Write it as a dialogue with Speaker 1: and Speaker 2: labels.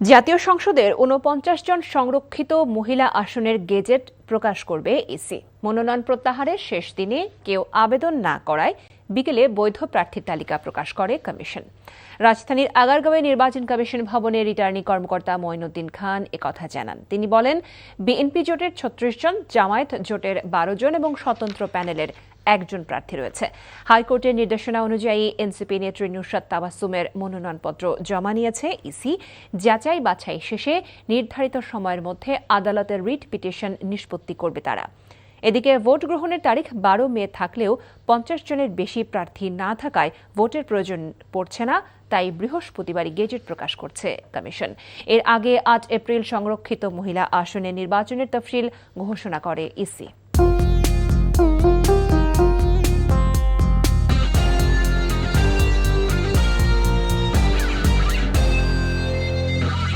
Speaker 1: জাতীয় সংসদের ৪৯ জন সংরক্ষিত মহিলা আসনের গেজেট প্রকাশ করবে ইসি। মনোনয়ন প্রত্যাহারের শেষ দিনে কেউ আবেদন না করায় বিকেলে বৈধ প্রার্থীর তালিকা প্রকাশ করে কমিশন। রাজধানীর আগারগাঁওয়ে নির্বাচন কমিশন ভবনে রিটার্নিং কর্মকর্তা মঈনুদ্দিন খান একথা জানান। তিনি বলেন, বিএনপি জোটের ৩৬ জন, জামায়াত জোটের ১২ জন এবং স্বতন্ত্র প্যানেলের একজন প্রার্থী রয়েছে। হাইকোর্টের নির্দেশনা অনুযায়ী এনসিপি নেত্রী নুসরাত তাবাসসুমের মনোনয়নপত্র জমা নিয়েছে ইসি। যাচাই বাছাই শেষে নির্ধারিত সময়ের মধ্যে আদালতের রিট পিটিশন নিষ্পত্তি করবে তারা। এদিকে ভোট গ্রহণের তারিখ ১২ মে থাকলেও ৫০ জনের বেশি প্রার্থী না থাকায় ভোটের প্রয়োজন পড়ছে না, তাই বৃহস্পতিবারই গেজেট প্রকাশ করছে কমিশন। এর আগে ৮ এপ্রিল সংরক্ষিত মহিলা আসনে নির্বাচনের তফসিল ঘোষণা করে ইসি।